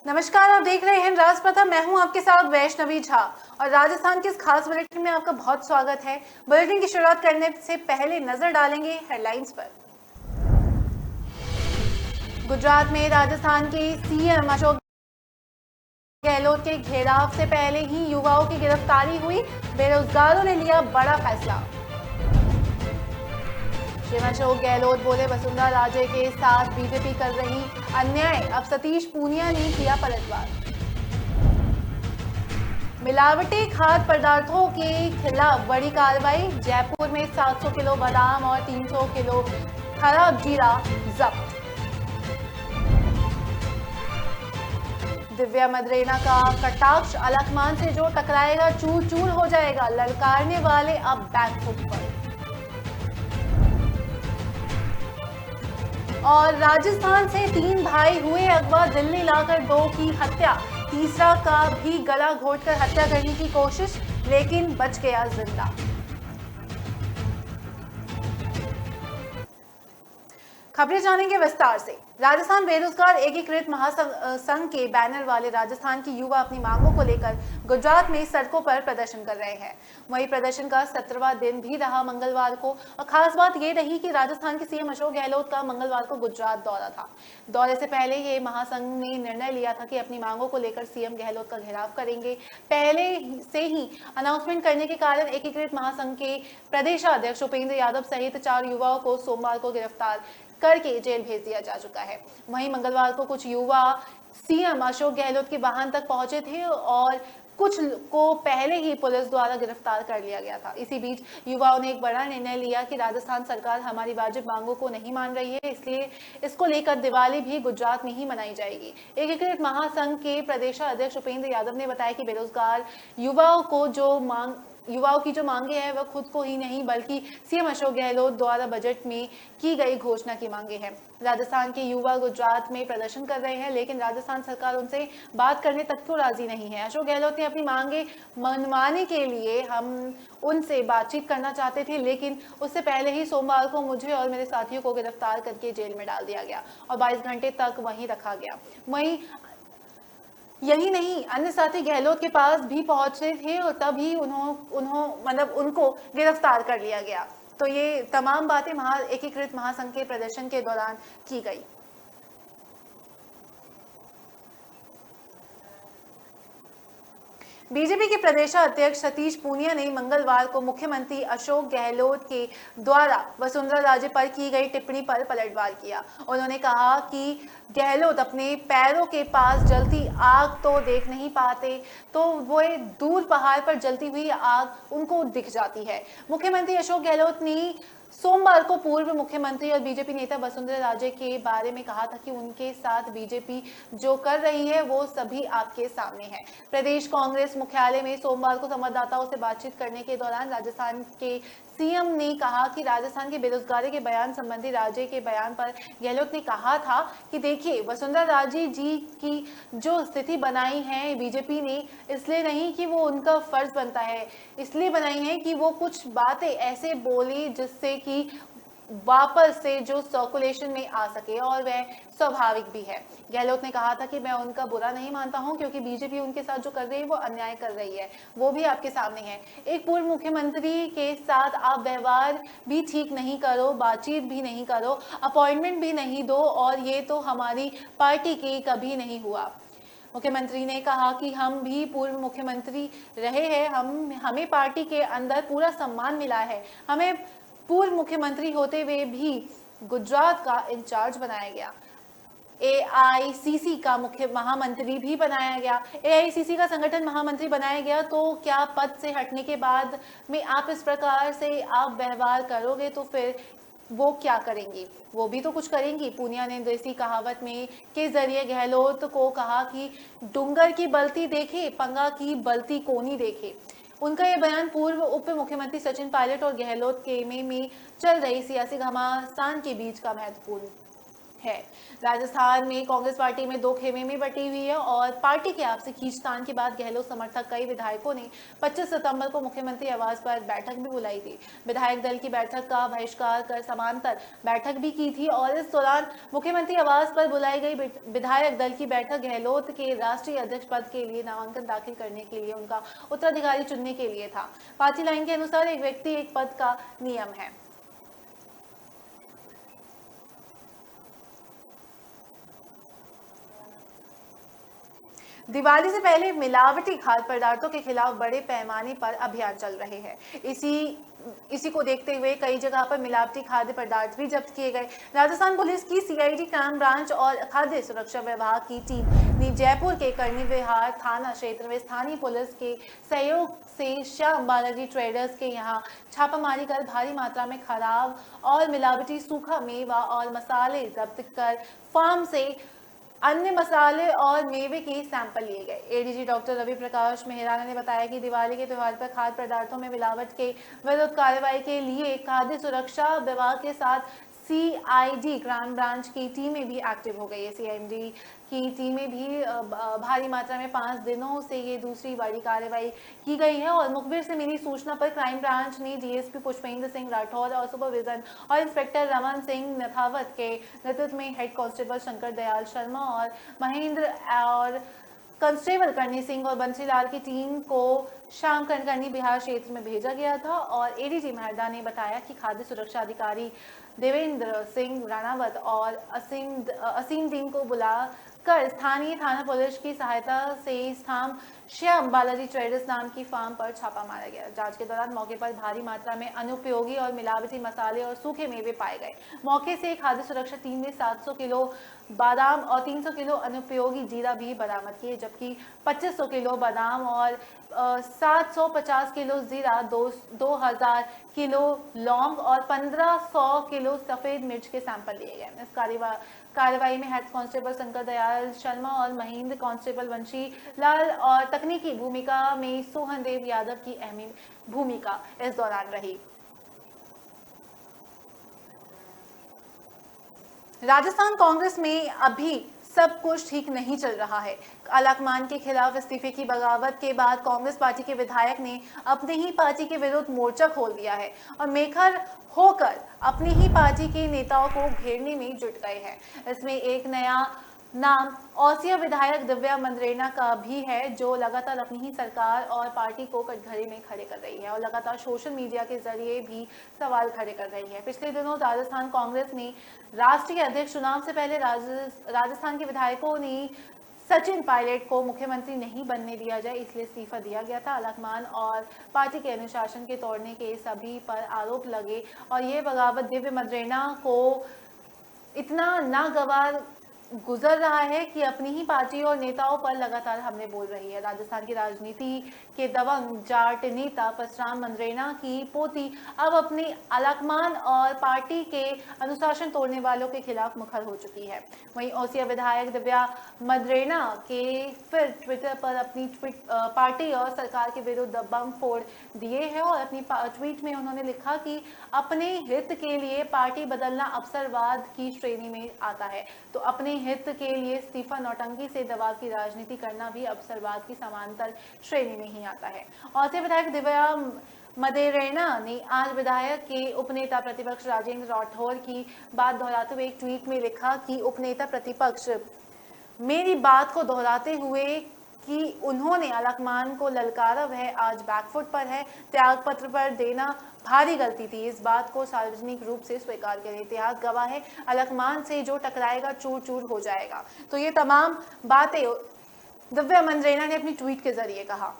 नमस्कार, आप देख रहे हैं राज प्रथम। मैं हूं आपके साथ वैष्णवी झा और राजस्थान के इस खास बुलेटिन में आपका बहुत स्वागत है। बुलेटिन की शुरुआत करने से पहले नजर डालेंगे हेडलाइंस पर। गुजरात में राजस्थान के सीएम अशोक गहलोत के घेराव से पहले ही युवाओं की गिरफ्तारी हुई। बेरोजगारों ने लिया बड़ा फैसला। श्रीमान अशोक गहलोत बोले, वसुंधरा राजे के साथ बीजेपी कर रही अन्याय। अब सतीश पूनिया ने किया पलटवार। मिलावटी खाद्य पदार्थों के खिलाफ बड़ी कार्रवाई। जयपुर में 700 किलो बादाम और 300 किलो खराब जीरा जब्त। दिव्या मद्रेना का कटाक्ष, अलकमान से जो टकराएगा चूर चूर हो जाएगा। ललकारने वाले अब बैकफुट पर। और राजस्थान से 3 भाई हुए अगवा, दिल्ली लाकर 2 की हत्या। तीसरा का भी गला घोटकर हत्या करने की कोशिश, लेकिन बच गया जिंदा। खबरें जानेंगे विस्तार से। राजस्थान बेरोजगार एकीकृत महासंघ के बैनर वाले राजस्थान के युवा अपनी मांगों को लेकर गुजरात में सड़कों पर प्रदर्शन कर रहे हैं। वहीं प्रदर्शन का 17वां दिन भी रहा मंगलवार को। और खास बात ये रही कि राजस्थान के सीएम अशोक गहलोत का मंगलवार को गुजरात दौरा था। दौरे से पहले ये महासंघ ने निर्णय लिया था कि अपनी मांगों को लेकर सीएम गहलोत का घेराव करेंगे। पहले से ही अनाउंसमेंट करने के कारण एकीकृत महासंघ के प्रदेशाध्यक्ष उपेंद्र यादव सहित 4 युवाओं को सोमवार को गिरफ्तार करके जेल भेज दिया जा चुका है। वहीं मंगलवार को कुछ युवा सीएम अशोक गहलोत के वाहन तक पहुंचे थे और कुछ को पहले ही पुलिस द्वारा गिरफ्तार कर लिया गया था। इसी बीच युवाओं ने एक बड़ा निर्णय लिया कि राजस्थान सरकार हमारी वाजिब मांगों को नहीं मान रही है, इसलिए इसको लेकर दिवाली भी गुजरात में ही मनाई जाएगी। एकीकृत महासंघ के प्रदेशाध्यक्ष उपेंद्र यादव ने बताया कि बेरोजगार युवाओं की जो मांगे हैं वह खुद को ही नहीं बल्कि सीएम अशोक गहलोत द्वारा बजट में की गई घोषणा की मांगे हैं। राजस्थान के युवा गुजरात में प्रदर्शन कर रहे हैं, लेकिन राजस्थान सरकार उनसे बात करने तक तो राजी नहीं है। अशोक गहलोत ने अपनी मांगे मनवाने के लिए हम उनसे बातचीत करना चाहते थे, लेकिन उससे पहले ही सोमवार को मुझे और मेरे साथियों को गिरफ्तार करके जेल में डाल दिया गया और 22 घंटे तक वहीं रखा गया। वहीं यही नहीं, अन्य साथी गहलोत के पास भी पहुंचे थे और तभी उनको गिरफ्तार कर लिया गया। तो ये तमाम बातें एकीकृत महासंघ के प्रदर्शन के दौरान की गई। बीजेपी के प्रदेशाध्यक्ष सतीश पूनिया ने मंगलवार को मुख्यमंत्री अशोक गहलोत के द्वारा वसुंधरा राजे पर की गई टिप्पणी पर पलटवार किया। उन्होंने कहा कि गहलोत अपने पैरों के पास जलती आग तो देख नहीं पाते, तो वो दूर पहाड़ पर जलती हुई आग उनको दिख जाती है। मुख्यमंत्री अशोक गहलोत ने सोमवार को पूर्व मुख्यमंत्री और बीजेपी नेता वसुंधरा राजे के बारे में कहा था कि उनके साथ बीजेपी जो कर रही है वो सभी आपके सामने है। प्रदेश कांग्रेस मुख्यालय में सोमवार को संवाददाताओं से बातचीत करने के दौरान राजस्थान के सीएम ने कहा कि राजस्थान के बेरोजगारी के बयान संबंधी राजे के बयान पर गहलोत ने कहा था कि देखिए, वसुंधरा राजे जी की जो स्थिति बनाई है बीजेपी ने, इसलिए नहीं कि वो उनका फर्ज बनता है, इसलिए बनाई है कि वो कुछ बातें ऐसे बोली जिससे कि वापस से जो सर्कुलेशन में आ सके, और वह स्वाभाविक भी है। गहलोत ने कहा था कि मैं उनका बुरा नहीं मानता हूं, क्योंकि बीजेपी उनके साथ जो कर रही है वो अन्याय कर रही है, वो भी आपके सामने है। एक पूर्व मुख्यमंत्री के साथ आप व्यवहार भी ठीक नहीं करो, बातचीत भी नहीं करो, अपॉइंटमेंट भी नहीं दो, और ये तो हमारी पार्टी की कभी नहीं हुआ। मुख्यमंत्री ने कहा कि हम भी पूर्व मुख्यमंत्री रहे हैं, हमें पार्टी के अंदर पूरा सम्मान मिला है। हमें पूर्व मुख्यमंत्री होते हुए भी गुजरात का इंचार्ज बनाया गया, एआईसीसी का मुख्य महामंत्री भी बनाया गया, एआईसीसी का संगठन महामंत्री बनाया गया। तो क्या पद से हटने के बाद में आप इस प्रकार से आप व्यवहार करोगे तो फिर वो क्या करेंगी? वो भी तो कुछ करेंगी। पूनिया ने देसी कहावत में के जरिए गहलोत को कहा कि डूंगर की बलती देखे, पंगा की बलती कोनी देखे। उनका यह बयान पूर्व उप मुख्यमंत्री सचिन पायलट और गहलोत के में चल रही सियासी घमासान के बीच का महत्वपूर्ण है। राजस्थान में कांग्रेस पार्टी में दो खेमे में बटी हुई है और पार्टी के आपसी खींचतान के बाद गहलोत समर्थक कई विधायकों ने 25 सितंबर को मुख्यमंत्री आवास पर बैठक भी बुलाई थी। विधायक दल की बैठक का बहिष्कार कर समांतर बैठक भी की थी और इस दौरान मुख्यमंत्री आवास पर बुलाई गई विधायक दल की बैठक गहलोत के राष्ट्रीय अध्यक्ष पद के लिए नामांकन दाखिल करने के लिए उनका उत्तराधिकारी चुनने के लिए था। पार्टी लाइन के अनुसार एक व्यक्ति एक पद का नियम है। दिवाली से पहले मिलावटी खाद्य पदार्थों के खिलाफ बड़े पैमाने पर अभियान चल रहे हैं। इसी को देखते हुए कई जगह पर मिलावटी खाद्य पदार्थ भी जब्त किए गए। राजस्थान पुलिस की सीआईडी क्राइम ब्रांच और खाद्य सुरक्षा विभाग की टीम ने जयपुर के करनी विहार थाना क्षेत्र में स्थानीय पुलिस के सहयोग से श्याम बालाजी ट्रेडर्स के यहां छापामारी कर भारी मात्रा में खराब और मिलावटी सूखा मेवा और मसाले जब्त कर फार्म से अन्य मसाले और मेवे के सैंपल लिए गए। एडीजी डॉक्टर रवि प्रकाश मेहराना ने बताया कि दिवाली के त्योहार पर खाद्य पदार्थों में मिलावट के विरुद्ध कार्रवाई के लिए खाद्य सुरक्षा विभाग के साथ सीआईडी क्राइम ब्रांच की टीमें भी एक्टिव हो गई है। सीआईडी की टीमें भी भारी मात्रा में 5 दिनों से ये दूसरी बड़ी कार्रवाई की गई है और मुखबिर से मिली सूचना पर क्राइम ब्रांच ने डीएसपी पुष्पेंद्र सिंह राठौर और सुपरविजन और इंस्पेक्टर रमन सिंह नथावत के नेतृत्व में हेड कांस्टेबल शंकर दयाल शर्मा और महेंद्र और कांस्टेबल करनी सिंह और बंसीलाल की टीम को शाम करनी बिहार क्षेत्र में भेजा गया था और एडीजी महरदा ने बताया कि खाद्य सुरक्षा अधिकारी देवेंद्र सिंह राणावत और असीम टीम को बुला कर स्थानीय थाना पुलिस की सहायता से स्थान श्याम बालाजी ट्रेडर्स नाम की फार्म पर छापा मारा गया। जांच के दौरान मौके पर भारी मात्रा में अनुपयोगी और मिलावटी मसाले और सूखे मेवे पाए गए। मौके से खाद्य सुरक्षा टीम ने 700 किलो बादाम और 300 किलो अनुपयोगी जीरा भी बरामद किए, जबकि 2500 किलो बादाम और 750 किलो जीरा, 2000 किलो लौंग और 1500 किलो सफेद मिर्च के सैंपल लिए गए। इस कार्रवाई में हेड कांस्टेबल शंकर दयाल शर्मा और महेंद्र कांस्टेबल वंशी लाल और तकनीकी भूमिका में सोहन देव यादव की अहम भूमिका इस दौरान रही। राजस्थान कांग्रेस में अभी सब कुछ ठीक नहीं चल रहा है। अलकमान के खिलाफ इस्तीफे की बगावत के बाद कांग्रेस पार्टी के विधायक ने अपने ही पार्टी के विरुद्ध मोर्चा खोल दिया है और मेखर होकर अपनी ही पार्टी के नेताओं को घेरने में जुट गए हैं। इसमें एक नया नाम औसिया विधायक दिव्या मंदरेना का भी है, जो लगातार अपनी ही सरकार और पार्टी को कटघरे में खड़े कर रही है और लगातार सोशल मीडिया के जरिए भी सवाल खड़े कर रही है। पिछले दिनों राजस्थान कांग्रेस ने राष्ट्रीय अध्यक्ष चुनाव से पहले राजस्थान के विधायकों ने सचिन पायलट को मुख्यमंत्री नहीं बनने दिया जाए इसलिए इस्तीफा दिया गया था। अलकमान और पार्टी के अनुशासन के तोड़ने के सभी पर आरोप लगे और ये बगावत दिव्या मंदरेना को इतना नागवार गुजर रहा है कि अपनी ही पार्टी और नेताओं पर लगातार हमले बोल रही है। राजस्थान की राजनीति के दबंग जाट नेता परशुराम मंदरेना की पोती अब अपने अलकमान और पार्टी के अनुशासन तोड़ने वालों के खिलाफ मुखर हो चुकी है। वहीं औसिया विधायक दिव्या मंदरेना के फिर ट्विटर पर अपनी पार्टी और सरकार के विरुद्ध बम फोड़ दिए हैं और अपनी ट्वीट में उन्होंने लिखा कि अपने हित के लिए पार्टी बदलना अवसरवाद की श्रेणी में आता है, तो अपने हित के लिए इस्तीफा नौटंकी से दबाव की राजनीति करना भी अवसरवाद की समांतर श्रेणी में ही आता है। औसिया विधायक दिव्या मंदरेना ने आज विधायक के उपनेता प्रतिपक्ष राजेंद्र राठौर की बात दोहराते हुए एक ट्वीट में लिखा कि उपनेता प्रतिपक्ष मेरी बात को दोहराते हुए कि उन्होंने अलकमान को ललकारा वह आज बैकफुट पर है। त्याग पत्र पर देना भारी गलती थी, इस बात को सार्वजनिक रूप से स्वीकार करें। इतिहास गवाह है, अलकमान से जो टकराएगा चूर चूर हो जाएगा। तो ये तमाम बातें दिव्या मंदरेना ने अपनी ट्वीट के जरिए कहा।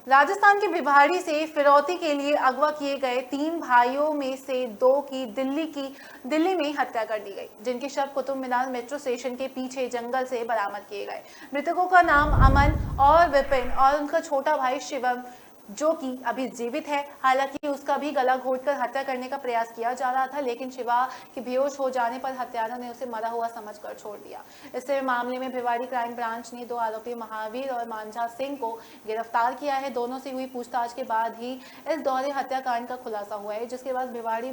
राजस्थान के भिवाड़ी से फिरौती के लिए अगवा किए गए 3 भाइयों में से 2 की दिल्ली में हत्या कर दी गई, जिनके शव कुतुब मीनार मेट्रो स्टेशन के पीछे जंगल से बरामद किए गए। मृतकों का नाम अमन और विपिन और उनका छोटा भाई शिवम जो कि अभी जीवित है। हालांकि उसका भी गला घोटकर हत्या करने का प्रयास किया जा रहा था, लेकिन शिवा के बेहोश हो जाने पर हत्यारों ने उसे मरा हुआ समझकर छोड़ दिया। इससे मामले में भिवाड़ी क्राइम ब्रांच ने 2 आरोपी महावीर और मांझा सिंह को गिरफ्तार किया है। दोनों से हुई पूछताछ के बाद ही इस दोहरे हत्याकांड का खुलासा हुआ है, जिसके बाद भिवाड़ी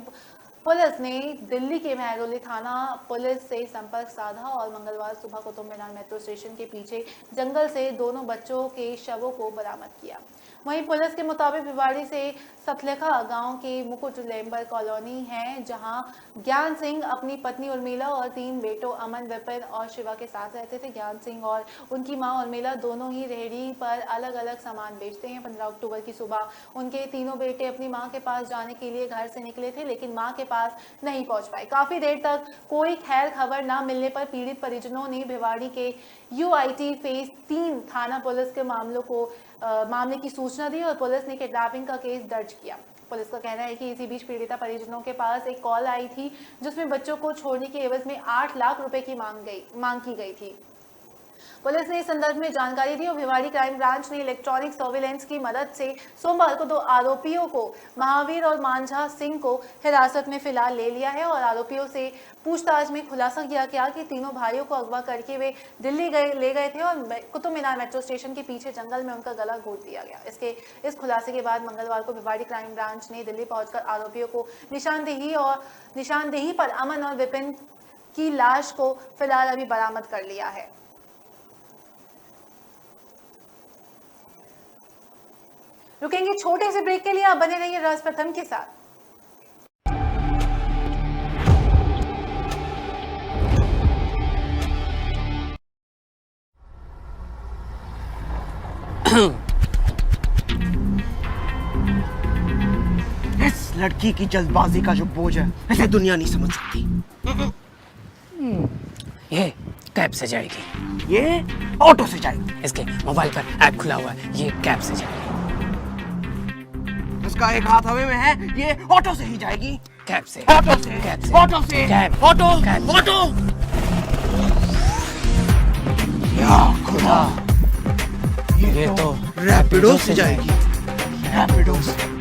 पुलिस ने दिल्ली के महरौली थाना पुलिस से संपर्क साधा और मंगलवार सुबह कुतुब मीनार मेट्रो स्टेशन के पीछे जंगल से दोनों बच्चों के शवों को बरामद किया। वहीं पुलिस के मुताबिक भिवाड़ी से सतलेखा गांव के मुकुट लेम्बर कॉलोनी है, जहां ज्ञान सिंह अपनी पत्नी उर्मिला और 3 बेटों अमन, विपिन और शिवा के साथ रहते थे। ज्ञान सिंह और उनकी मां उर्मिला दोनों ही रेहड़ी पर अलग अलग सामान बेचते हैं। 15 अक्टूबर की सुबह उनके तीनों बेटे अपनी मां के पास जाने के लिए घर से निकले थे, लेकिन मां के पास नहीं पहुंच पाए। काफी देर तक कोई खैर खबर न मिलने पर पीड़ित परिजनों ने भिवाड़ी के UIT फेज 3 थाना पुलिस के मामले की सूचना दी और पुलिस ने किडनैपिंग का केस दर्ज किया। पुलिस का कहना है कि इसी बीच पीड़िता परिजनों के पास एक कॉल आई थी, जिसमें बच्चों को छोड़ने के एवज में 8 लाख रुपए की मांग की गई थी। पुलिस ने इस संदर्भ में जानकारी दी और भिवाड़ी क्राइम ब्रांच ने इलेक्ट्रॉनिक सर्विलेंस की मदद से सोमवार को 2 आरोपियों को, महावीर और मांझा सिंह को हिरासत में फिलहाल ले लिया है और आरोपियों से पूछताछ में खुलासा किया गया कि तीनों भाइयों को अगवा करके वे दिल्ली ले गए थे और कुतुब मीनार मेट्रो स्टेशन के पीछे जंगल में उनका गला घोट दिया गया। इस खुलासे के बाद मंगलवार को भिवाड़ी क्राइम ब्रांच ने दिल्ली पहुंचकर आरोपियों को निशानदेही पर अमन और विपिन की लाश को फिलहाल अभी बरामद कर लिया है। रुकेंगे छोटे से ब्रेक के लिए, आप बने रहिए राज प्रथम के साथ। इस लड़की की जल्दबाजी का जो बोझ है, इसे दुनिया नहीं समझ सकती। ये कैब से जाएगी, ये ऑटो से जाएगी। इसके मोबाइल पर ऐप खुला हुआ है, ये कैब से जाएगी। इसका एक हाथ हवा में है, ये ऑटो से ही जाएगी। कैब से, ऑटो से, कैब से, ऑटो से, कैब, ऑटो, कैब। ऑटो। या खुदा, ये तो रैपिडो से जाएगी। रैपिडो से।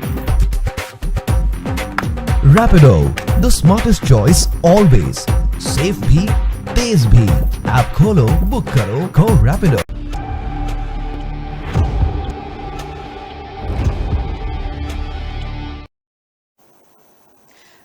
Rapido, the smartest choice always. Safe भी, तेज भी। ऐप खोलो, बुक करो, खो Rapido।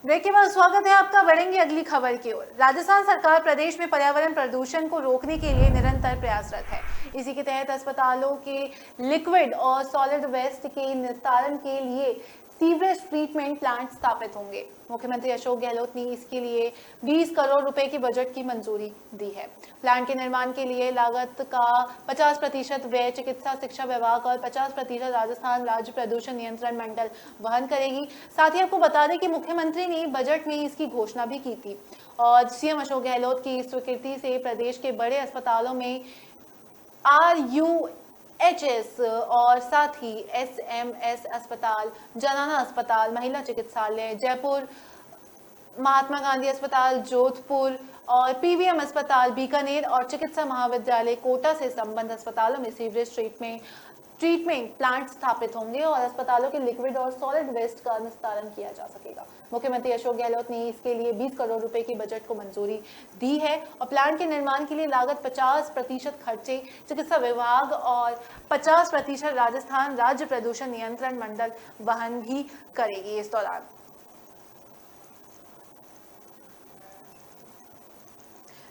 ब्रेक के बाद स्वागत है आपका। बढ़ेंगे अगली खबर की ओर। राजस्थान सरकार प्रदेश में पर्यावरण प्रदूषण को रोकने के लिए निरंतर प्रयासरत है। इसी के तहत अस्पतालों के लिक्विड और सॉलिड वेस्ट के निस्तारण के लिए सीवरेज ट्रीटमेंट प्लांट स्थापित होंगे। मुख्यमंत्री अशोक गहलोत ने इसके लिए 20 करोड़ रुपए की बजट की मंजूरी दी है। प्लांट के निर्माण के लिए लागत का 50% व्यय चिकित्सा शिक्षा विभाग और 50% राजस्थान राज्य प्रदूषण नियंत्रण मंडल वहन करेगी। साथ ही आपको बता दें कि मुख्यमंत्री ने बजट में इसकी घोषणा भी की थी और सीएम अशोक गहलोत की स्वीकृति से प्रदेश के बड़े अस्पतालों में RUHS और साथ ही SMS अस्पताल, जनाना अस्पताल, महिला चिकित्सालय जयपुर, महात्मा गांधी अस्पताल जोधपुर और PVM अस्पताल बीकानेर और चिकित्सा महाविद्यालय कोटा से संबद्ध अस्पतालों में सीवरेज ट्रीटमेंट प्लांट स्थापित होंगे और अस्पतालों के लिक्विड और सॉलिड वेस्ट का निस्तारण किया जा सकेगा। मुख्यमंत्री अशोक गहलोत ने इसके लिए 20 करोड़ रुपए की बजट को मंजूरी दी है और प्लांट के निर्माण के लिए लागत 50% खर्चे चिकित्सा विभाग और 50% राजस्थान राज्य प्रदूषण नियंत्रण मंडल वहन भी करेगी। इस दौरान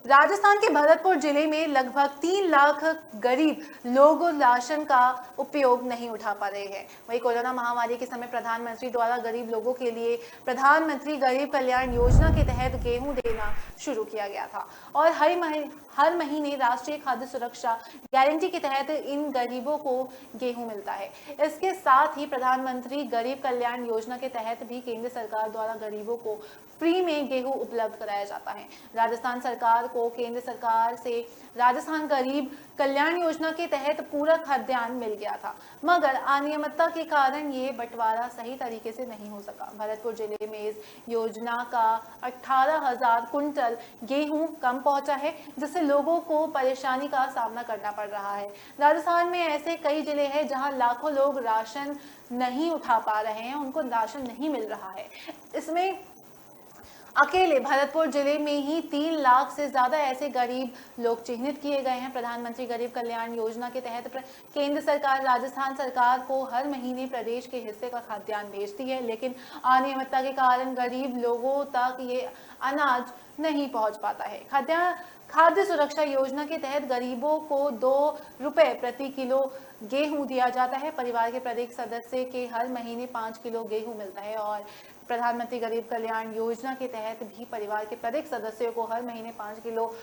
राजस्थान के भरतपुर जिले में लगभग 3 लाख गरीब लोग राशन का उपयोग नहीं उठा पा रहे हैं। वहीं कोरोना महामारी के समय प्रधानमंत्री द्वारा गरीब लोगों के लिए प्रधानमंत्री गरीब कल्याण योजना के तहत गेहूं देना शुरू किया गया था और हर महीने राष्ट्रीय खाद्य सुरक्षा गारंटी के तहत इन गरीबों को गेहूं मिलता है। इसके साथ ही प्रधानमंत्री गरीब कल्याण योजना के तहत भी केंद्र सरकार द्वारा गरीबों को फ्री में गेहूं उपलब्ध कराया जाता है। राजस्थान सरकार को को केंद्र सरकार से राजस्थान गरीब कल्याण योजना के तहत पूरा खाद्यान्न मिल गया था, मगर अनियमितता के कारण ये बंटवारा सही तरीके से नहीं हो सका। भरतपुर जिले में इस योजना का 18,000 कुंटल गेहूं कम पहुंचा है, जिससे लोगों को परेशानी का सामना करना पड़ रहा है। राजस्थान में ऐसे कई जिले हैं जहां लाखों लोग राशन नहीं उठा पा रहे हैं, उनको राशन नहीं मिल रहा है। इसमें अकेले भरतपुर जिले में ही 3 लाख से ज्यादा ऐसे गरीब लोग चिन्हित किए गए हैं। प्रधानमंत्री गरीब कल्याण योजना के तहत केंद्र सरकार राजस्थान सरकार को हर महीने प्रदेश के हिस्से का खाद्यान्न भेजती है, लेकिन अनियमितता के कारण गरीब लोगों तक ये अनाज नहीं पहुंच पाता है। खाद्य सुरक्षा योजना के तहत गरीबों को 2 रुपए प्रति किलो गेहूं दिया जाता है। परिवार के प्रत्येक सदस्य के हर महीने 5 किलो गेहूं मिलता है और प्रधानमंत्री गरीब कल्याण योजना के तहत भी परिवार के प्रत्येक सदस्यों को हर महीने 5 किलो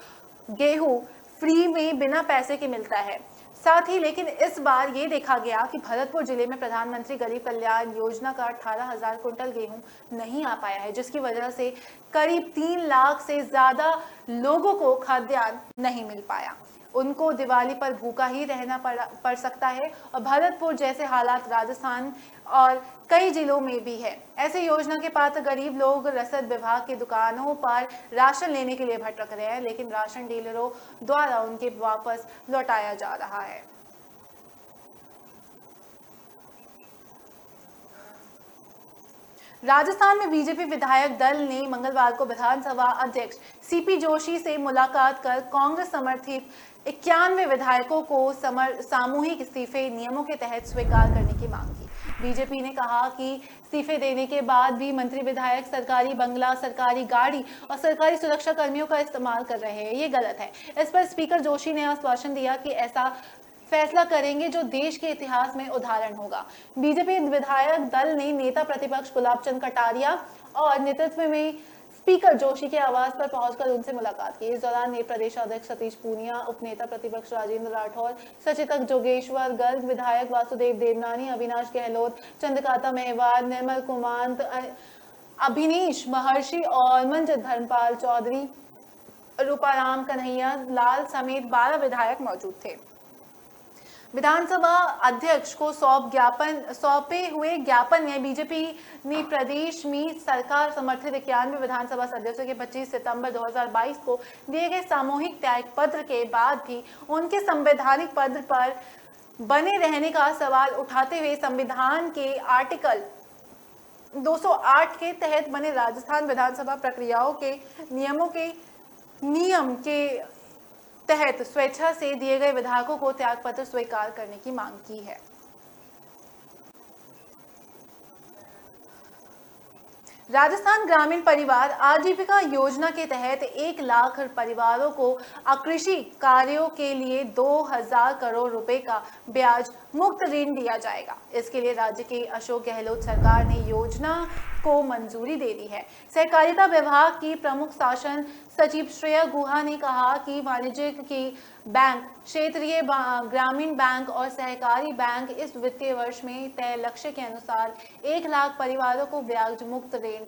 गेहूं फ्री में बिना पैसे के मिलता है। साथ ही लेकिन इस बार ये देखा गया कि भरतपुर जिले में प्रधानमंत्री गरीब कल्याण योजना का 18,000 कुंटल गेहूं नहीं आ पाया है, जिसकी वजह से करीब 3 लाख से ज्यादा लोगों को खाद्यान्न नहीं मिल पाया। उनको दिवाली पर भूखा ही रहना पड़ सकता है और भरतपुर जैसे हालात राजस्थान और कई जिलों में भी है। ऐसे योजना के पात्र गरीब लोग रसद विभाग की दुकानों पर राशन लेने के लिए भटक रहे हैं, लेकिन राशन डीलरों द्वारा उनके वापस लौटाया जा रहा है। राजस्थान में बीजेपी विधायक दल ने मंगलवार को विधानसभा अध्यक्ष सीपी जोशी से मुलाकात कर कांग्रेस समर्थित 91 विधायकों को सामूहिक इस्तीफे नियमों के तहत स्वीकार करने की मांग की। बीजेपी ने कहा कि इस्तीफे देने के बाद भी मंत्री विधायक सरकारी बंगला, सरकारी गाड़ी और सरकारी सुरक्षा कर्मियों का इस्तेमाल कर रहे हैं, ये गलत है। इस पर स्पीकर जोशी ने आश्वासन दिया कि ऐसा फैसला करेंगे जो देश के इतिहास में उदाहरण होगा। बीजेपी विधायक दल ने नेता प्रतिपक्ष गुलाब चंद कटारिया और नेतृत्व में स्पीकर जोशी के आवास पर पहुंचकर उनसे मुलाकात की। इस दौरान प्रदेश अध्यक्ष सतीश पूनिया, उपनेता प्रतिपक्ष राजेंद्र राठौर, सचेतक जोगेश्वर गर्ग, विधायक वासुदेव देवनानी, अविनाश गहलोत, चंद्रकांता मेहवार, निर्मल कुमांत, अभिनीश महर्षि और मंजित धर्मपाल चौधरी, रूपाराम कन्हैया लाल समेत 12 विधायक मौजूद थे। विधानसभा अध्यक्ष को सौंपे हुए ज्ञापन में बीजेपी ने प्रदेश में सरकार समर्थित 91 विधानसभा सदस्यों के 25 सितंबर 2022 को दिए गए सामूहिक त्याग पत्र के बाद भी उनके संवैधानिक पद पर बने रहने का सवाल उठाते हुए संविधान के आर्टिकल 208 के तहत बने राजस्थान विधानसभा प्रक्रियाओं के नियम के तहत स्वेच्छा से दिए गए विधायकों को त्यागपत्र स्वीकार करने की मांग की है। राजस्थान ग्रामीण परिवार आजीविका योजना के तहत 1 लाख परिवारों को अकृषि कार्यों के लिए 2,000 करोड़ रुपए का ब्याज मुक्त ऋण दिया जाएगा। इसके लिए राज्य की अशोक गहलोत सरकार ने योजना को मंजूरी दे दी है। सहकारिता विभाग की प्रमुख शासन सचिव श्रेया गुहा ने कहा कि वाणिज्यिक की बैंक, क्षेत्रीय ग्रामीण बैंक और सहकारी बैंक इस वित्तीय वर्ष में तय लक्ष्य के अनुसार 1 लाख परिवारों को ब्याज मुक्त ऋण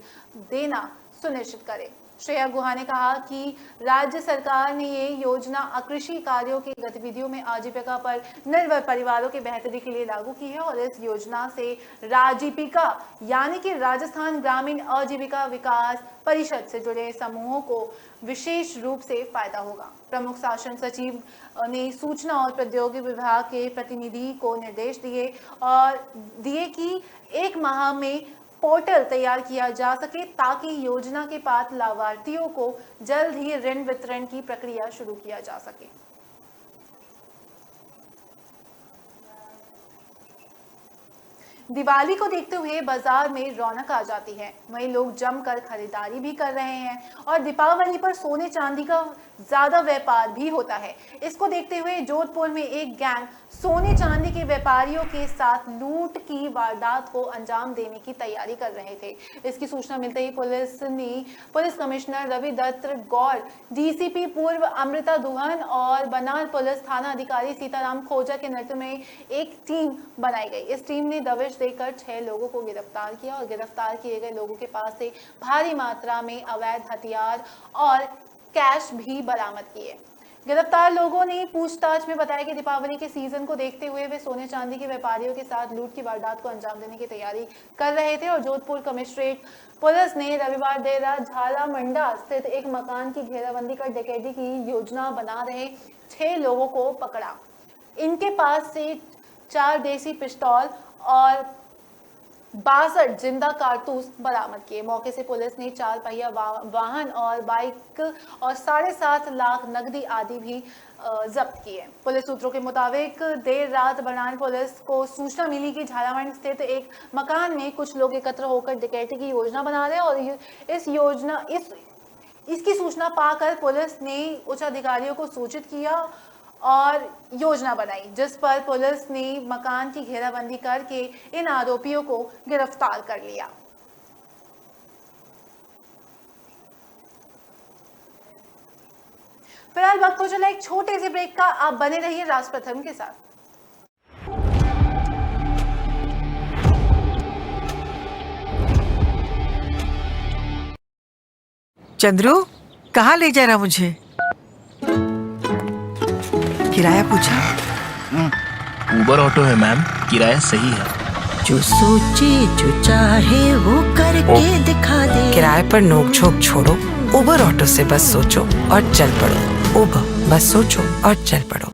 देना सुनिश्चित करें। श्रेया गुहा ने कहा कि राज्य सरकार ने ये योजना अकृषि कार्यों की गतिविधियों में आजीविका पर निर्भर परिवारों की बेहतरी के लिए लागू की है और इस योजना से राजीविका यानी कि राजस्थान ग्रामीण आजीविका विकास परिषद से जुड़े समूहों को विशेष रूप से फायदा होगा। प्रमुख शासन सचिव ने सूचना और प्रौद्योगिकी विभाग के प्रतिनिधि को निर्देश दिए कि 1 माह में पोर्टल तैयार किया जा सके ताकि योजना के पात्र लाभार्थियों को जल्द ही ऋण वितरण की प्रक्रिया शुरू किया जा सके। दिवाली को देखते हुए बाजार में रौनक आ जाती है, वहीं लोग जमकर खरीदारी भी कर रहे हैं और दीपावली पर सोने चांदी का ज्यादा व्यापार भी होता है। इसको देखते हुए जोधपुर में एक गैंग सोने चांदी के व्यापारियों के साथ लूट की वारदात को अंजाम देने की तैयारी कर रहे थे। इसकी सूचना मिलते ही पुलिस कमिश्नर रवि दत्त गौर, डीसीपी पूर्व अमृता दुहन और बनाल पुलिस थाना अधिकारी सीताराम खोजा के नेतृत्व में एक टीम बनाई गई। इस टीम ने दबिश देकर 6 लोगों को गिरफ्तार किया और गिरफ्तार किए गए लोगों के पास से भारी मात्रा में अवैध हथियार और कैश भी बरामद किए। गिरफ्तार लोगों ने पूछताछ में बताया कि दीपावली के सीजन को देखते हुए वे सोने चांदी के व्यापारियों के साथ लूट की वारदात को अंजाम देने की तैयारी कर रहे थे और जोधपुर कमिश्नरेट पुलिस ने रविवार देर रात झालामंडा स्थित एक मकान की घेराबंदी कर डकैती की योजना बना रहे 6 लोगों को पकड़ा। इनके पास से 4 देसी पिस्तौल और 62 जिंदा कारतूस बरामद किए। मौके से पुलिस ने 4 पहिया वाहन और बाइक और 7.5 लाख नकदी आदि भी जब्त किए। पुलिस सूत्रों के मुताबिक देर रात बरनान पुलिस को सूचना मिली कि झालावाड़ स्थित एक मकान में कुछ लोग एकत्र होकर डकैती की योजना बना रहे हैं और इसकी सूचना पाकर पुलिस ने उच्च अधिकारियों को सूचित किया और योजना बनाई, जिस पर पुलिस ने मकान की घेराबंदी करके इन आरोपियों को गिरफ्तार कर लिया। फिलहाल वक्त हो चला एक छोटे से ब्रेक का। आप बने रहिए राष्ट्र प्रथम के साथ। चंद्रू, कहाँ ले जा रहा मुझे? किराया पूछा? उबर ऑटो है मैम, किराया सही है। जो सोचे जो चाहे वो करके दिखा दे। किराए पर नोक झोंक छोड़ो, उबर ऑटो से बस सोचो और चल पड़ो। उबर, बस सोचो और चल पड़ो।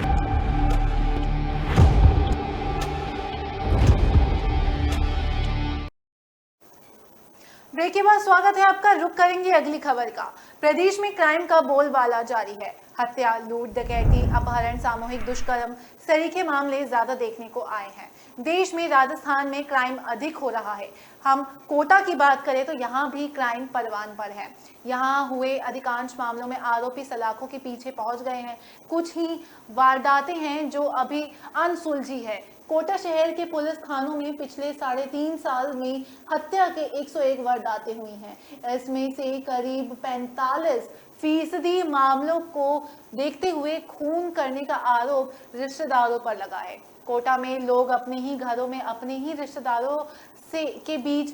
ब्रेक के बाद स्वागत है आपका। रुक करेंगे अगली खबर का। प्रदेश में क्राइम का बोलबाला जारी है। हत्या, लूट, डकैती, अपहरण, सामूहिक दुष्कर्म सरीखे मामले ज्यादा देखने को आए हैं। देश में राजस्थान में क्राइम अधिक हो रहा है। हम कोटा की बात करें तो यहाँ भी क्राइम परवान पर है। यहाँ हुए अधिकांश मामलों में आरोपी सलाखों के पीछे पहुंच गए हैं। कुछ ही वारदातें हैं जो अभी अनसुलझी है। कोटा शहर के पुलिस थानों में पिछले 3.5 साल में हत्या के 101 वारदातें हुई हैं। इसमें से करीब 45% मामलों को देखते हुए खून करने का आरोप रिश्तेदारों पर लगा है। कोटा में लोग अपने ही घरों में अपने ही रिश्तेदारों के बीच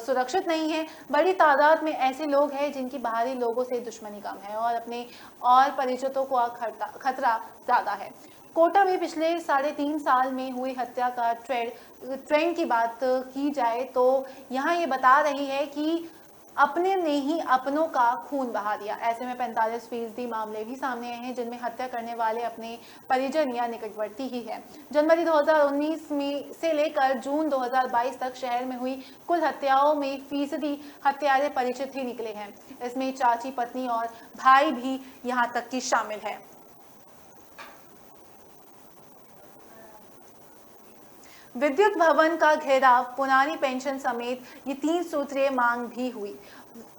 सुरक्षित नहीं है। बड़ी तादाद में ऐसे लोग हैं जिनकी बाहरी लोगों से दुश्मनी कम है और अपने और परिचितों को खतरा ज्यादा है। कोटा में पिछले 3.5 साल में हुई हत्या का ट्रेंड की बात की जाए तो यहाँ ये बता रही है कि अपने ने ही अपनों का खून बहा दिया। ऐसे में 45% मामले भी सामने आए हैं जिनमें हत्या करने वाले अपने परिजन या निकटवर्ती ही है। जनवरी 2019 में से लेकर जून 2022 तक शहर में हुई कुल हत्याओं में फीसदी हत्यारे परिचित ही निकले हैं। इसमें चाची, पत्नी और भाई भी यहाँ तक कि शामिल है। विद्युत भवन का घेराव, पुरानी पेंशन समेत ये 3 सूत्रीय मांग भी हुई।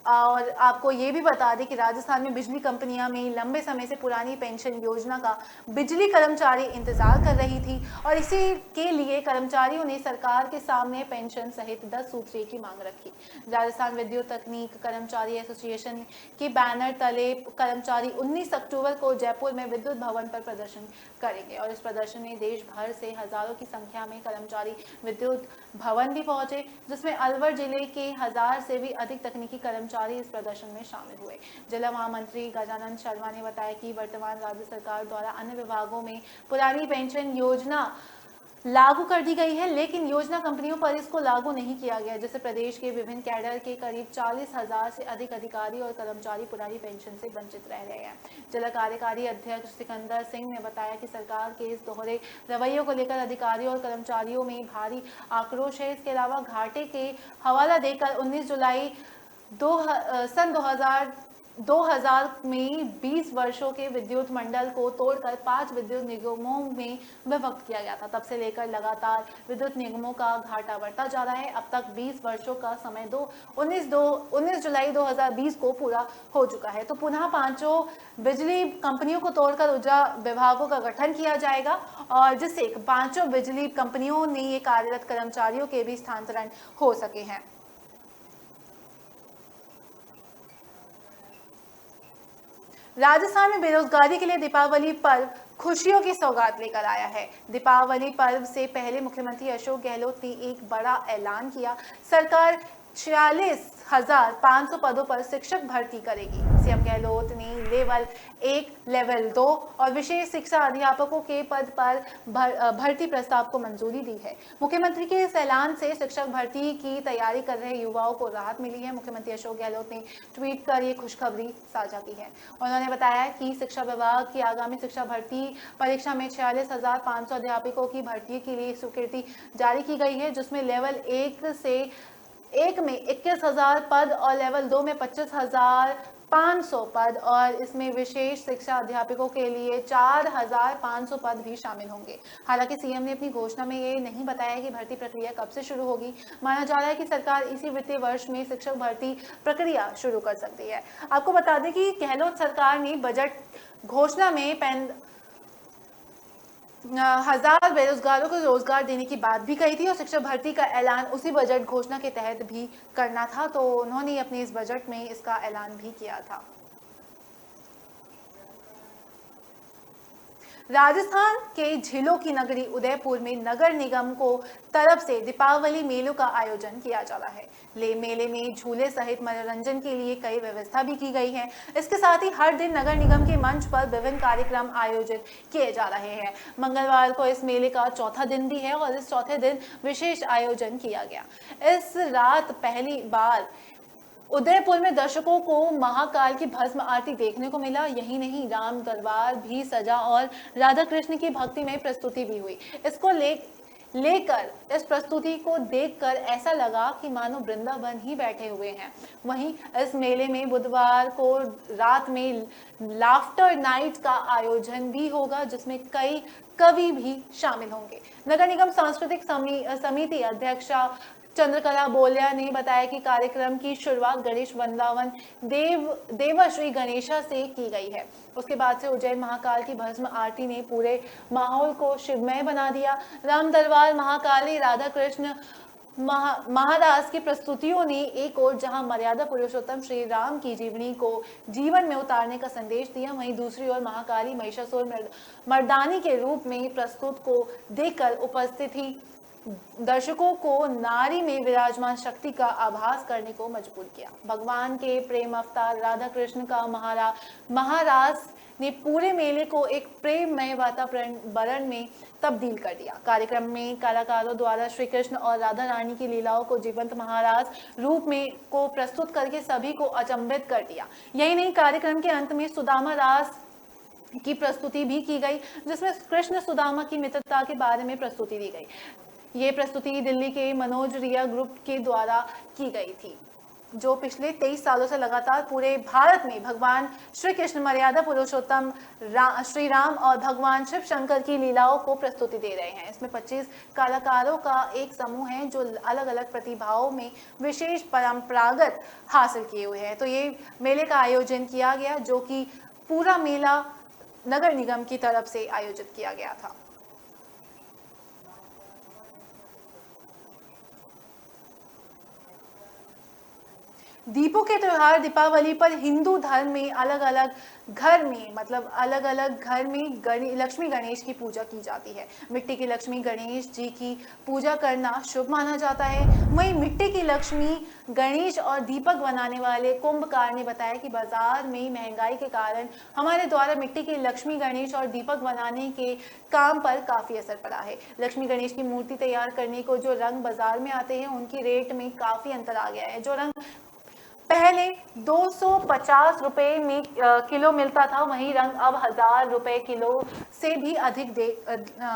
और आपको ये भी बता दें कि राजस्थान में बिजली कंपनियां में लंबे समय से पुरानी पेंशन योजना का बिजली कर्मचारी इंतजार कर रही थी और इसी के लिए कर्मचारियों ने सरकार के सामने पेंशन सहित 10 सूत्रीय की मांग रखी। राजस्थान विद्युत तकनीक कर्मचारी एसोसिएशन के बैनर तले कर्मचारी 19 अक्टूबर को जयपुर में विद्युत भवन पर प्रदर्शन करेंगे और इस प्रदर्शन में देश भर से हजारों की संख्या में कर्मचारी विद्युत भवन भी पहुंचे, जिसमें अलवर जिले के 1000 से भी अधिक तकनीकी कर्मचारी इस प्रदर्शन में शामिल हुए। जिला महामंत्री गजानंद शर्मा ने बताया कि वर्तमान राज्य सरकार द्वारा अन्य विभागों में पुरानी पेंशन योजना लागू कर दी गई है, लेकिन योजना कंपनियों पर इसको लागू नहीं किया गया, जिससे प्रदेश के विभिन्न कैडर के करीब 40,000 से अधिक अधिकारी और कर्मचारी पुरानी पेंशन से वंचित रह गए हैं। जिला कार्यकारी अध्यक्ष सिकंदर सिंह ने बताया कि सरकार के इस दोहरे रवैये को लेकर अधिकारियों और कर्मचारियों में भारी आक्रोश है। इसके अलावा घाटे के हवाला देकर 19 जुलाई सन 2000 में 20 वर्षों के विद्युत मंडल को तोड़कर 5 विद्युत निगमों में विभक्त किया गया था। तब से लेकर लगातार विद्युत निगमों का घाटा बढ़ता जा रहा है। अब तक 20 वर्षों का समय 19 जुलाई 2020 को पूरा हो चुका है। तो पुनः 5 बिजली कंपनियों को तोड़कर ऊर्जा विभागों का गठन किया जाएगा और जिससे 5 बिजली कंपनियों ने ये कार्यरत कर्मचारियों के भी स्थानांतरण हो सके हैं। राजस्थान में बेरोजगारी के लिए दीपावली पर्व खुशियों की सौगात लेकर आया है। दीपावली पर्व से पहले मुख्यमंत्री अशोक गहलोत ने एक बड़ा ऐलान किया। सरकार 46 2500 पदों पर शिक्षक भर्ती करेगी। सीएम गहलोत ने लेवल 1, लेवल 2 और विशेष शिक्षा अध्यापकों के पद पर भर्ती प्रस्ताव को मंजूरी दी है। मुख्यमंत्री के इस ऐलान से शिक्षक भर्ती की तैयारी कर रहे युवाओं को राहत मिली है। मुख्यमंत्री अशोक गहलोत ने ट्वीट कर ये खुशखबरी साझा की है। उन्होंने बताया कि शिक्षा विभाग की आगामी शिक्षा भर्ती परीक्षा में 46,500 अध्यापकों की भर्ती के लिए स्वीकृति जारी की गई है, जिसमें लेवल 1 में 21,000 पद और लेवल 2 में 25,500 पद और इसमें विशेष शिक्षा अध्यापकों के लिए 4,500 पद भी शामिल होंगे। हालांकि सीएम ने अपनी घोषणा में ये नहीं बताया कि भर्ती प्रक्रिया कब से शुरू होगी। माना जा रहा है कि सरकार इसी वित्तीय वर्ष में शिक्षक भर्ती प्रक्रिया शुरू कर सकती है। आपको बता दें कि गहलोत सरकार ने बजट घोषणा में 1000 बेरोजगारों को रोजगार देने की बात भी कही थी और शिक्षक भर्ती का ऐलान उसी बजट घोषणा के तहत भी करना था, तो उन्होंने अपने इस बजट में इसका ऐलान भी किया था। राजस्थान के झीलों की नगरी उदयपुर में नगर निगम को तरफ से दीपावली मेलों का आयोजन किया जा रहा है। मेले में झूले सहित मनोरंजन के लिए कई व्यवस्था भी की गई है। इसके साथ ही हर दिन नगर निगम के मंच पर विभिन्न कार्यक्रम आयोजित किए जा रहे हैं। मंगलवार को इस मेले का चौथा दिन भी है और इस चौथे दिन विशेष आयोजन किया गया। इस रात पहली बार उदयपुर में दर्शकों को महाकाल की भस्म आरती देखने को मिला। यही नहीं, राम दरबार भी सजा और राधा कृष्ण की भक्तिमय प्रस्तुति भी हुई। इसको लेकर इस प्रस्तुति को देखकर ऐसा लगा कि मानो वृंदावन ही बैठे हुए हैं। वहीं इस मेले में बुधवार को रात में लाफ्टर नाइट का आयोजन भी होगा, जिसमें कई कवि भी शामिल होंगे। नगर निगम सांस्कृतिक समिति अध्यक्षा चंद्रकला बोलिया ने बताया कि कार्यक्रम की शुरुआत गणेश वृंदावन देवश्री गणेशा से की गई है। उसके बाद से उज्जैन महाकाल की भस्म आरती ने पूरे माहौल को शिवमय बना दिया। राम दरबार, महाकाली, राधा कृष्ण महाराज की प्रस्तुतियों ने एक और जहां मर्यादा पुरुषोत्तम श्री राम की जीवनी को जीवन में उतारने का संदेश दिया, वहीं दूसरी ओर महाकाली महिषासुर मर्दानी के रूप में प्रस्तुत को देखकर उपस्थित ही दर्शकों को नारी में विराजमान शक्ति का आभास करने को मजबूर किया। भगवान के प्रेम अवतार राधा कृष्ण का महाराज ने पूरे मेले को एक प्रेममय वातावरण में तब्दील कर दिया। कार्यक्रम में कलाकारों द्वारा श्री कृष्ण और राधा रानी की लीलाओं को जीवंत महाराज रूप में को प्रस्तुत करके सभी को अचंभित कर दिया। यही नहीं, कार्यक्रम के अंत में सुदामा रास की प्रस्तुति भी की गई, जिसमें कृष्ण सुदामा की मित्रता के बारे में प्रस्तुति दी गई। ये प्रस्तुति दिल्ली के मनोज रिया ग्रुप के द्वारा की गई थी, जो पिछले 23 सालों से लगातार पूरे भारत में भगवान श्री कृष्ण, मर्यादा पुरुषोत्तम श्री राम और भगवान शिव शंकर की लीलाओं को प्रस्तुति दे रहे हैं। इसमें 25 कलाकारों का एक समूह है जो अलग अलग प्रतिभाओं में विशेष परंपरागत हासिल किए हुए हैं। तो ये मेले का आयोजन किया गया, जो कि पूरा मेला नगर निगम की तरफ से आयोजित किया गया था। दीपों के त्योहार दीपावली पर हिंदू धर्म में अलग अलग घर में लक्ष्मी गणेश की पूजा की जाती है। मिट्टी की लक्ष्मी गणेश जी की पूजा करना शुभ माना जाता है। वहीं मिट्टी की लक्ष्मी गणेश और दीपक बनाने वाले कुंभकार ने बताया कि बाजार में महंगाई के कारण हमारे द्वारा मिट्टी की लक्ष्मी गणेश और दीपक बनाने के काम पर काफी असर पड़ा है। लक्ष्मी गणेश की मूर्ति तैयार करने को जो रंग बाजार में आते हैं, उनकी रेट में काफी अंतर आ गया है। जो रंग पहले 250 रुपए में किलो मिलता था, वही रंग अब 1000 रुपए किलो से भी अधिक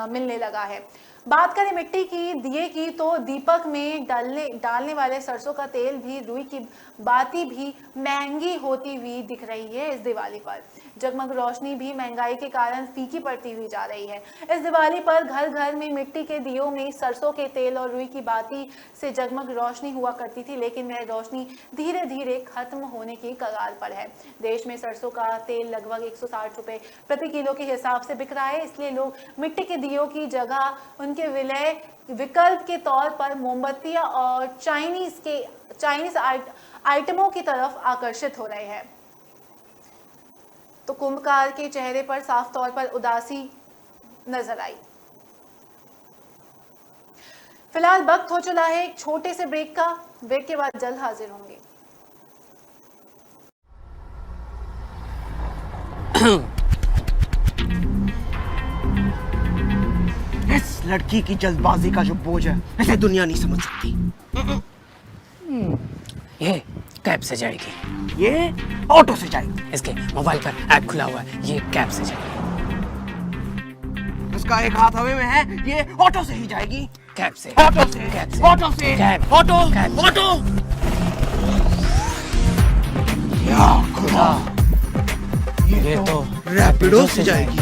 मिलने लगा है। बात करें मिट्टी की दिए की, तो दीपक में डालने वाले सरसों का तेल भी, रुई की बाती भी महंगी होती हुई दिख रही है। इस दिवाली पर जगमग रोशनी भी महंगाई के कारण फीकी पड़ती हुई जा रही है। इस दिवाली पर घर घर में मिट्टी के दियों में सरसों के तेल और रुई की बाती से जगमग रोशनी हुआ करती थी, लेकिन वह रोशनी धीरे धीरे खत्म होने की कगार पर है। देश में सरसों का तेल लगभग 160 रुपए प्रति किलो के हिसाब से बिक रहा है। इसलिए लोग मिट्टी के दियों की जगह उनके विकल्प के तौर पर मोमबत्तियां और चाइनीज आइटमों की तरफ आकर्षित हो रहे हैं। तो कुंभकार के चेहरे पर साफ तौर पर उदासी नजर आई। फिलहाल वक्त हो चला है एक छोटे से ब्रेक का। ब्रेक के बाद जल्द हाजिर होंगे। इस लड़की की जल्दबाजी का जो बोझ है इसे दुनिया नहीं समझ सकती। ये कैब से जाएगी। ये ऑटो से जाएगी। इसके मोबाइल पर ऐप खुला हुआ है, ये कैब से जाएगी। उसका एक हाथ हवा में है, ये ऑटो से ही जाएगी। कैब से, ऑटो से, कैब से, ऑटो से, कैब, ऑटो, कैब। ऑटो। या खुदा, ये तो रैपिडो से जाएगी।